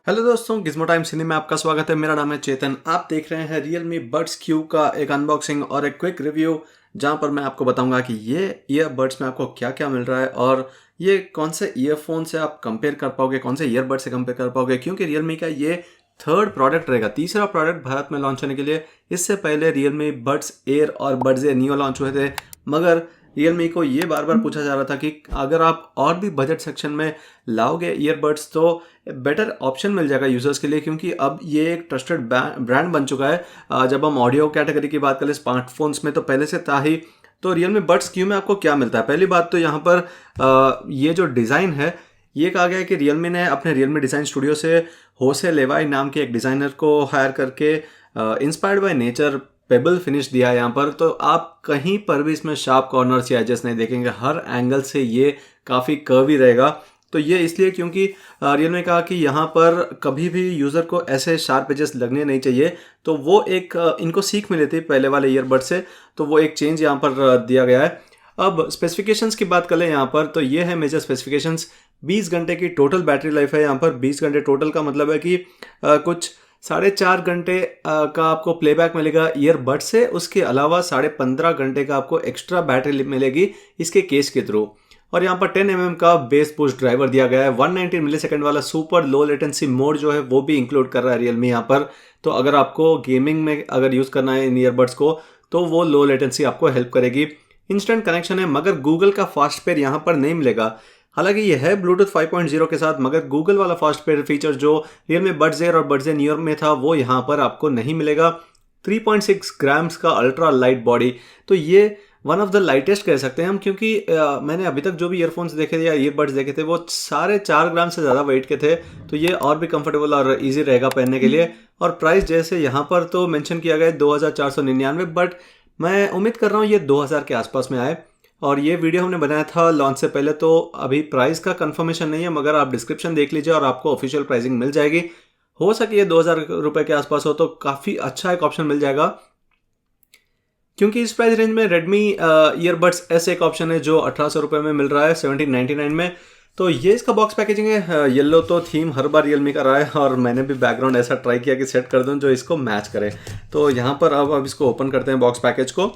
Hello दोस्तों, Gizmo time सिने में आपका स्वागत है। मेरा नाम है चेतन। आप देख रहे हैं Realme Buds Q का एक अनबॉक्सिंग और एक क्विक रिव्यू, जहां पर मैं आपको बताऊंगा कि ये ईयरबड्स में आपको क्या क्या मिल रहा है और ये कौन से ईयरफोन से आप कंपेयर कर पाओगे, कौन से ईयरबड से कंपेयर कर पाओगे। क्योंकि Realme का ये थर्ड प्रोडक्ट रहेगा, तीसरा प्रोडक्ट भारत में लॉन्च होने के लिए। इससे पहले Realme Buds Air और Buds Air Neo लॉन्च हुए थे, मगर Realme को ये बार बार पूछा जा रहा था कि अगर आप और भी बजट सेक्शन में लाओगे ईयरबड्स तो बेटर ऑप्शन मिल जाएगा यूज़र्स के लिए, क्योंकि अब ये एक ट्रस्टेड ब्रांड बन चुका है। जब हम ऑडियो कैटेगरी की बात करें स्मार्टफोन्स में तो पहले से था ही। तो Realme Buds Q में आपको क्या मिलता है? पहली बात तो यहाँ पर ये जो डिज़ाइन है, ये कहा गया है कि Realme ने अपने Realme डिज़ाइन स्टूडियो से होसे लेवाई नाम के एक डिज़ाइनर को हायर करके inspired by nature payable finish दिया है यहाँ पर। तो आप कहीं पर भी इसमें शार्प कॉर्नर्स या एजेस नहीं देखेंगे, हर एंगल से ये काफ़ी कर्वी रहेगा। तो ये इसलिए क्योंकि Realme ने कहा कि यहाँ पर कभी भी यूज़र को ऐसे शार्प एजेस लगने नहीं चाहिए। तो वो एक इनको सीख मिली थी पहले वाले ईयरबड से, तो वो एक चेंज यहाँ पर दिया गया है। अब स्पेसिफिकेशंस की बात करें यहाँ पर, तो ये है मेजर स्पेसिफिकेशंस। 20 घंटे की टोटल बैटरी लाइफ है यहाँ पर। 20 घंटे टोटल का मतलब है कि कुछ 4.5 घंटे का आपको प्लेबैक मिलेगा ईयरबड से। उसके अलावा 15.5 घंटे का आपको एक्स्ट्रा बैटरी मिलेगी इसके केस के थ्रू। और यहाँ पर 10 mm का बेस पुश ड्राइवर दिया गया है। 190 मिलीसेकंड वाला सुपर लो लेटेंसी मोड जो है वो भी इंक्लूड कर रहा है Realme यहाँ पर। तो अगर आपको गेमिंग में अगर यूज़ करना है इन ईयरबड्स को तो वो लो लेटेंसी आपको हेल्प करेगी। इंस्टेंट कनेक्शन है, मगर गूगल का फास्ट पेयर यहाँ पर नहीं मिलेगा। हालांकि ये है ब्लूटूथ 5.0 के साथ, मगर गूगल वाला फास्ट पेयर फीचर जो Realme Buds Air और Buds Air Neo में था वो यहाँ पर आपको नहीं मिलेगा। 3.6 ग्राम्स का अल्ट्रा लाइट बॉडी, तो ये वन ऑफ द लाइटेस्ट कह सकते हैं हम, क्योंकि मैंने अभी तक जो भी ईयरफोन्स देखे थे या ईयरबड्स देखे थे वो 4.5 ग्राम से ज़्यादा वेट के थे। तो ये और भी कंफर्टेबल और इजी रहेगा पहनने के लिए। और प्राइस जैसे यहाँ पर तो मेंशन किया गया है 2499, बट मैं उम्मीद कर रहा हूँ ये 2000 के आसपास में आए। और ये वीडियो हमने बनाया था लॉन्च से पहले, तो अभी प्राइस का कंफर्मेशन नहीं है, मगर आप डिस्क्रिप्शन देख लीजिए और आपको ऑफिशियल प्राइसिंग मिल जाएगी। हो सके ये 2000 रुपये के आसपास हो तो काफ़ी अच्छा एक ऑप्शन मिल जाएगा। क्योंकि इस प्राइस रेंज में Redmi ईयरबड्स S एक ऑप्शन है जो 1800 रुपये में मिल रहा है 1799 में। तो ये इसका बॉक्स पैकेजिंग है। येलो तो थीम हर बार Realme का रहा है और मैंने भी बैकग्राउंड ऐसा ट्राई किया कि सेट कर दूं जो इसको मैच करे। तो यहाँ पर अब इसको ओपन करते हैं बॉक्स पैकेज को।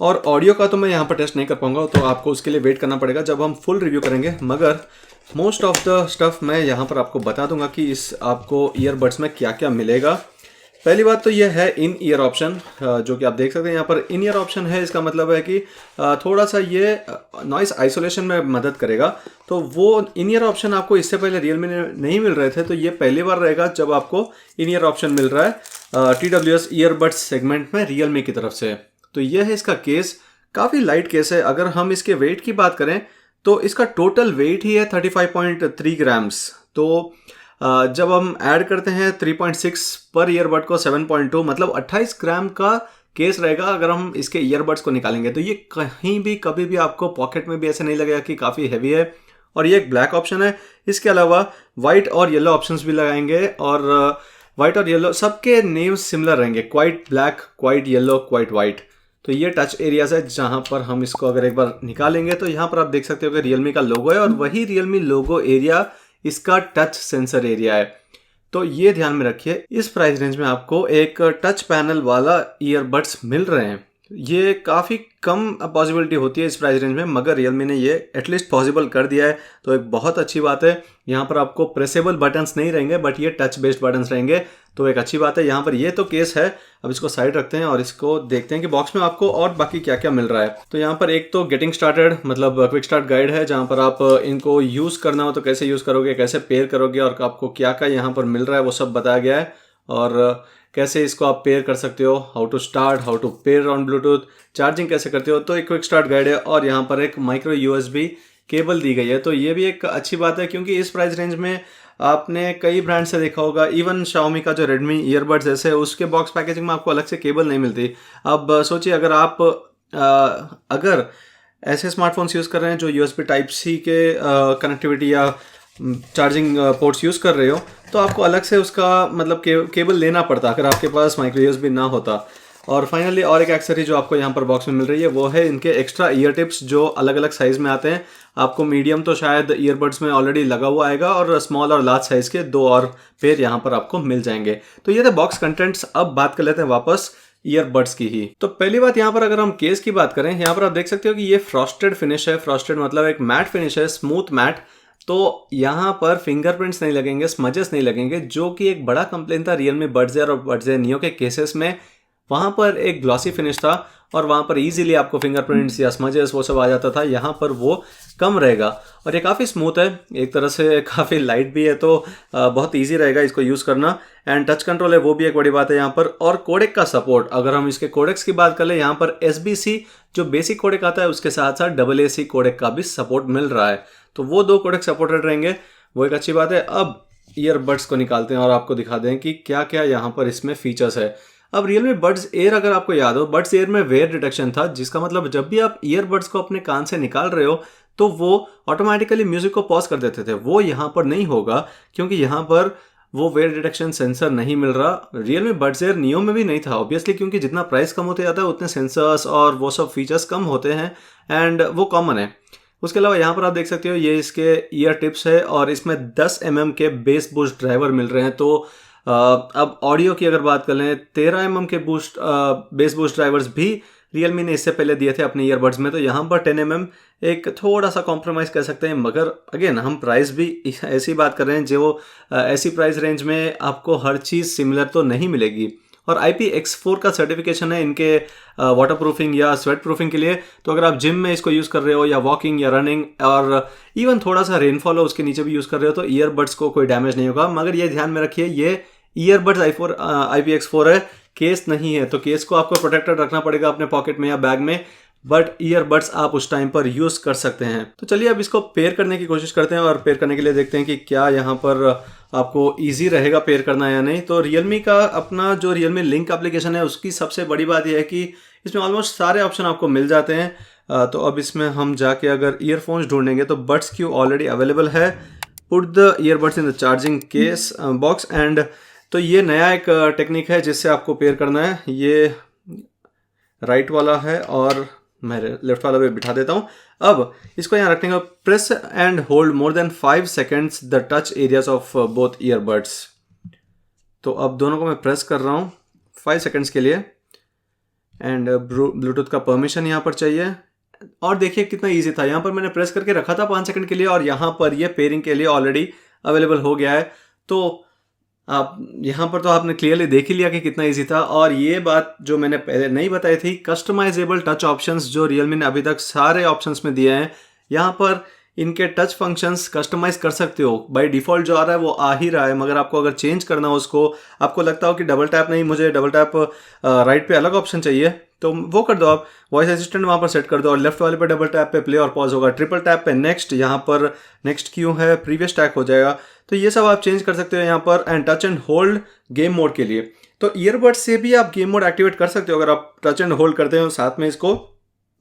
और ऑडियो का तो मैं यहाँ पर टेस्ट नहीं कर पाऊंगा, तो आपको उसके लिए वेट करना पड़ेगा जब हम फुल रिव्यू करेंगे। मगर मोस्ट ऑफ द स्टफ मैं यहाँ पर आपको बता दूंगा कि इस आपको ईयरबड्स में क्या क्या मिलेगा। पहली बात तो यह है इन ईयर ऑप्शन, जो कि आप देख सकते हैं यहाँ पर इन ईयर ऑप्शन है। इसका मतलब है कि थोड़ा सा ये नॉइस आइसोलेशन में मदद करेगा। तो वो इन ईयर ऑप्शन आपको इससे पहले Realme में नहीं मिल रहे थे, तो ये पहली बार रहेगा जब आपको इन ईयर ऑप्शन मिल रहा है TWS ईयरबड्स सेगमेंट में Realme की तरफ से। तो ये है इसका केस, काफ़ी लाइट केस है। अगर हम इसके वेट की बात करें तो इसका टोटल वेट ही है 35.3 ग्राम्स। तो जब हम ऐड करते हैं 3.6 पर ईयरबड को 7.2, मतलब 28 ग्राम का केस रहेगा। अगर हम इसके ईयरबड्स को निकालेंगे तो ये कहीं भी कभी भी आपको पॉकेट में भी ऐसे नहीं लगेगा कि काफ़ी हैवी है। और ये एक ब्लैक ऑप्शन है। इसके अलावा वाइट और येलो ऑप्शंस भी लगाएंगे, और वाइट और येलो सबके नेम्स सिमिलर रहेंगे, quite black, quite yellow, quite white. तो ये टच एरियाज है जहां पर हम इसको अगर एक बार निकालेंगे तो यहाँ पर आप देख सकते हो कि Realme का लोगो है, और वही Realme लोगो एरिया इसका टच सेंसर एरिया है। तो ये ध्यान में रखिए, इस प्राइस रेंज में आपको एक टच पैनल वाला ईयरबड्स मिल रहे हैं। ये काफ़ी कम पॉसिबिलिटी होती है इस प्राइस रेंज में, मगर Realme ने ये एटलीस्ट पॉसिबल कर दिया है, तो एक बहुत अच्छी बात है। यहाँ पर आपको प्रेसेबल बटन्स नहीं रहेंगे, बट ये टच बेस्ड बटन्स रहेंगे, तो एक अच्छी बात है। यहाँ पर ये तो केस है। अब इसको साइड रखते हैं और इसको देखते हैं कि बॉक्स में आपको और बाकी क्या क्या मिल रहा है। तो यहाँ पर एक तो गेटिंग स्टार्टेड मतलब क्विक स्टार्ट गाइड है, जहाँ पर आप इनको यूज़ करना हो तो कैसे यूज़ करोगे, कैसे पेयर करोगे और आपको क्या क्या यहाँ पर मिल रहा है वो सब बताया गया है। और कैसे इसको आप पेयर कर सकते हो, how to start, how to pair on Bluetooth, charging कैसे करते हो। तो एक क्विक स्टार्ट गाइड है, और यहाँ पर एक माइक्रो USB केबल दी गई है। तो ये भी एक अच्छी बात है, क्योंकि इस प्राइस रेंज में आपने कई ब्रांड से देखा होगा, इवन Xiaomi का जो Redmi ईयरबड्स ऐसे उसके बॉक्स पैकेजिंग में आपको अलग से केबल नहीं मिलती। अब सोचिए अगर आप अगर ऐसे स्मार्टफोन्स यूज़ कर रहे हैं जो USB Type-C के कनेक्टिविटी या चार्जिंग पोर्ट्स यूज़ कर रहे हो, तो आपको अलग से उसका मतलब केबल लेना पड़ता अगर आपके पास माइक्रो USB ना होता। और फाइनली और एक एक्सेसरी जो आपको यहाँ पर बॉक्स में मिल रही है वो है इनके एक्स्ट्रा ईयर टिप्स जो अलग अलग साइज में आते हैं। आपको मीडियम तो शायद ईयरबड्स में ऑलरेडी लगा हुआ आएगा और स्मॉल और लार्ज साइज के 2 और पेयर यहाँ पर आपको मिल जाएंगे। तो ये थे बॉक्स कंटेंट्स। अब बात कर लेते हैं वापस ईयरबड्स की ही। तो पहली बात यहाँ पर अगर हम केस की बात करें, यहाँ पर आप देख सकते हो कि ये फ्रॉस्टेड फिनिश है। फ्रॉस्टेड मतलब एक मैट फिनिश है, स्मूथ मैट। तो यहाँ पर फिंगरप्रिंट्स नहीं लगेंगे, स्मजेस नहीं लगेंगे, जो कि एक बड़ा कंप्लेन था रियलमी बड्स एयर और बड्स एयर नियो के केसेस में। वहाँ पर एक ग्लॉसी फिनिश था और वहाँ पर इजीली आपको फिंगरप्रिंट्स या स्मजेस वो सब आ जाता था। यहाँ पर वो कम रहेगा और ये काफ़ी स्मूथ है, एक तरह से काफ़ी लाइट भी है, तो बहुत इजी रहेगा इसको यूज़ करना। एंड टच कंट्रोल है, वो भी एक बड़ी बात है यहाँ पर। और कोडेक का सपोर्ट, अगर हम इसके कोडेक्स की बात कर ले, यहाँ पर SBC जो बेसिक कोडेक आता है उसके साथ साथ AAC कोडेक का भी सपोर्ट मिल रहा है। तो वो 2 कोडेक सपोर्टेड रहेंगे, वो एक अच्छी बात है। अब ईयरबड्स को निकालते हैं और आपको दिखा दें कि क्या क्या यहाँ पर इसमें फीचर्स है। अब रियलमी बड्स एयर अगर आपको याद हो, बड्स एयर में वेयर डिटेक्शन था, जिसका मतलब जब भी आप ईयरबड्स को अपने कान से निकाल रहे हो तो वो ऑटोमेटिकली म्यूजिक को पॉज कर देते थे। वो यहाँ पर नहीं होगा क्योंकि यहाँ पर वो वेयर डिटेक्शन सेंसर नहीं मिल रहा। रियलमी बड्स एयर नियो में भी नहीं था ऑब्वियसली, क्योंकि जितना प्राइस कम होते जाता है उतने सेंसर्स और वो सब फीचर्स कम होते हैं एंड वो कॉमन है। उसके अलावा यहाँ पर आप देख सकते हो ये इसके ईयर टिप्स है और इसमें 10 mm के बेस बूस्ट ड्राइवर मिल रहे हैं। तो अब ऑडियो की अगर बात कर लें, 13 mm के बेस बूस्ट ड्राइवर्स भी रियलमी ने इससे पहले दिए थे अपने ईयरबड्स में। तो यहाँ पर 10 mm एक थोड़ा सा कॉम्प्रोमाइज़ कर सकते हैं, मगर अगेन हम प्राइस भी ऐसी बात कर रहे हैं जो ऐसी प्राइस रेंज में आपको हर चीज़ सिमिलर तो नहीं मिलेगी। और IPX4 का सर्टिफिकेशन है इनके वाटर प्रूफिंग या स्वेट प्रूफिंग के लिए। तो अगर आप जिम में इसको यूज़ कर रहे हो या वॉकिंग या रनिंग और इवन थोड़ा सा रेनफॉल हो उसके नीचे भी यूज़ कर रहे हो तो ईयरबड्स को कोई डैमेज नहीं होगा। मगर ये ध्यान में रखिए, ये ईयरबड्स IPX4 है, केस नहीं है। तो केस को आपको प्रोटेक्टेड रखना पड़ेगा अपने पॉकेट में या बैग में, बट ईयरबड्स आप उस टाइम पर यूज़ कर सकते हैं। तो चलिए अब इसको पेयर करने की कोशिश करते हैं और पेयर करने के लिए देखते हैं कि क्या यहाँ पर आपको इजी रहेगा पेयर करना या नहीं। तो रियलमी का अपना जो रियलमी लिंक एप्लीकेशन है उसकी सबसे बड़ी बात यह है कि इसमें ऑलमोस्ट सारे ऑप्शन आपको मिल जाते हैं। तो अब इसमें हम जाके अगर ईयरफोन्स ढूंढेंगे तो बड्स क्यू ऑलरेडी अवेलेबल है। Put the earbuds in the charging case box and तो ये नया एक टेक्निक है जिससे आपको पेयर करना है। ये राइट वाला है और मैं लेफ्ट वाला पे बिठा देता हूँ। अब इसको यहाँ रखने का press and hold more than 5 seconds the touch areas of both earbuds. तो अब दोनों को मैं प्रेस कर रहा हूँ 5 seconds के लिए एंड ब्लूटूथ का परमिशन यहाँ पर चाहिए। और देखिए कितना इजी था, यहाँ पर मैंने प्रेस करके रखा था 5 सेकंड के लिए और यहाँ पर ये पेयरिंग के लिए ऑलरेडी अवेलेबल हो गया है। तो आप यहाँ पर तो आपने क्लियरली देख ही लिया कि कितना इजी था। और ये बात जो मैंने पहले नहीं बताई थी, कस्टमाइजेबल टच ऑप्शंस जो रियलमी ने अभी तक सारे ऑप्शंस में दिए हैं, यहाँ पर इनके टच फंक्शंस कस्टमाइज कर सकते हो। बाय डिफ़ॉल्ट जो आ रहा है वो आ ही रहा है, मगर आपको अगर चेंज करना हो उसको, आपको लगता हो कि डबल टैप नहीं, मुझे डबल टैप राइट पे अलग ऑप्शन चाहिए, तो वो कर दो। आप वॉइस असिस्टेंट वहाँ पर सेट कर दो और लेफ्ट वाले पे डबल टैप पे प्ले और पॉज होगा, ट्रिपल टैप पे नेक्स्ट, यहाँ पर नेक्स्ट क्यों है, प्रीवियस टैग हो जाएगा। तो ये सब आप चेंज कर सकते हो यहाँ पर। And touch and hold game mode के लिए, तो ईयरबड्स से भी आप गेम मोड एक्टिवेट कर सकते हो अगर आप टच एंड होल्ड करते हो साथ में इसको।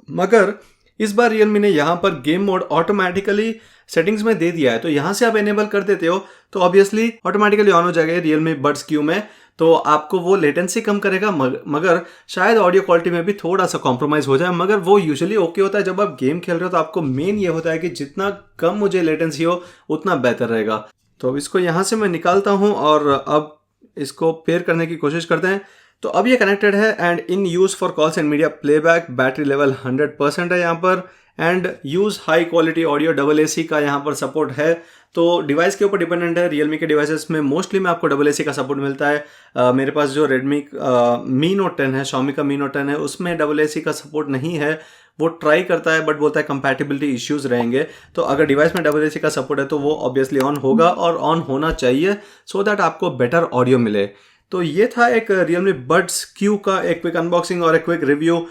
मगर इस बार रियलमी ने यहाँ पर गेम मोड ऑटोमेटिकली सेटिंग्स में दे दिया है, तो यहाँ से आप एनेबल कर देते हो तो ऑब्वियसली ऑटोमेटिकली ऑन हो जाएगा रियलमी बड्स क्यू में। तो आपको वो लेटेंसी कम करेगा, मगर शायद ऑडियो क्वालिटी में भी थोड़ा सा कॉम्प्रोमाइज़ हो जाए, मगर वो यूजुअली ओके होता है जब आप गेम खेल रहे हो। तो आपको मेन ये होता है कि जितना कम मुझे लेटेंसी हो उतना बेहतर रहेगा। तो अब इसको यहाँ से मैं निकालता हूँ और अब इसको पेयर करने की कोशिश करते हैं। तो अब ये कनेक्टेड है and in use for calls and media playback, battery level 100% है यहाँ पर and use high quality audio, AAC का यहाँ पर सपोर्ट है। तो डिवाइस के ऊपर डिपेंडेंट है। रियलमी के डिवाइसेस में मोस्टली में आपको AAC का सपोर्ट मिलता है। मेरे पास जो रेडमी मी नोट 10 है, Xiaomi का मी नोट 10 है, उसमें AAC का सपोर्ट नहीं है। वो ट्राई करता है बट बोलता है कंपैटिबिलिटी इश्यूज रहेंगे। तो अगर डिवाइस में AAC का सपोर्ट है तो वो ऑब्वियसली ऑन होगा और ऑन होना चाहिए सो दैट आपको बेटर ऑडियो मिले। तो ये था एक रियलमी बड्स क्यू का एक क्विक अनबॉक्सिंग और एक क्विक रिव्यू।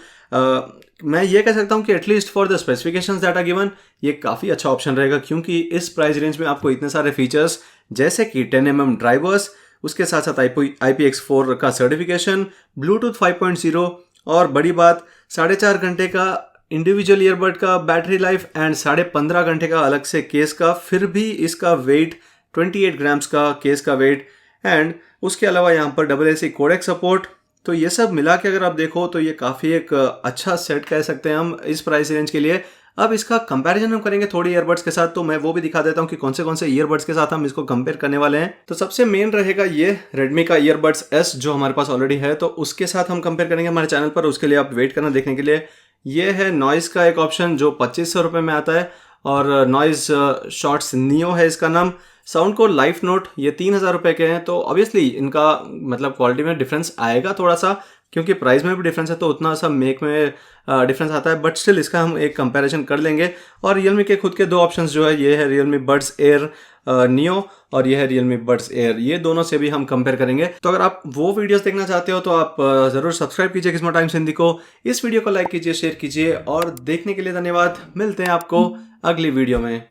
मैं ये कह सकता हूँ कि at least for the specifications that are given ये काफ़ी अच्छा ऑप्शन रहेगा, क्योंकि इस प्राइस रेंज में आपको इतने सारे फीचर्स जैसे कि 10 mm ड्राइवर्स, उसके साथ साथ IPX4 का सर्टिफिकेशन, ब्लूटूथ 5.0 और बड़ी बात 4.5 घंटे का इंडिविजुअल ईयरबड का बैटरी लाइफ एंड 15.5 घंटे का अलग से केस का, फिर भी इसका वेट 28 ग्राम्स का केस का वेट। एंड उसके अलावा यहाँ पर AAC कोडेक सपोर्ट, तो ये सब मिला के अगर आप देखो तो ये काफ़ी एक अच्छा सेट कह सकते हैं हम इस प्राइस रेंज के लिए। अब इसका कंपैरिजन हम करेंगे थोड़ी ईयरबड्स के साथ, तो मैं वो भी दिखा देता हूँ कि कौन से ईयरबड्स के साथ हम इसको कंपेयर करने वाले हैं। तो सबसे मेन रहेगा ये Redmi का ईयरबड्स S जो हमारे पास ऑलरेडी है, तो उसके साथ हम कंपेयर करेंगे हमारे चैनल पर। उसके लिए आप वेट करना देखने के लिए। ये है नॉइज़ का एक ऑप्शन जो 2500 रुपये में आता है, और नॉइज़ शॉट्स नियो है इसका नाम। साउंड को लाइफ नोट, ये 3000 रुपये के हैं। तो ऑब्वियसली इनका मतलब क्वालिटी में डिफरेंस आएगा थोड़ा सा, क्योंकि प्राइस में भी डिफरेंस है, तो उतना सा मेक में डिफरेंस आता है। बट स्टिल इसका हम एक कंपैरिजन कर लेंगे। और रियलमी के खुद के दो ऑप्शंस जो है, ये है रियलमी बड्स एयर नियो और ये है रियलमी बड्स एयर, ये दोनों से भी हम कंपेयर करेंगे। तो अगर आप वो वीडियोस देखना चाहते हो तो आप ज़रूर सब्सक्राइब कीजिए गिज़्मो टाइम्स हिंदी को। इस वीडियो को लाइक कीजिए, शेयर कीजिए, और देखने के लिए धन्यवाद। मिलते हैं आपको अगली वीडियो में।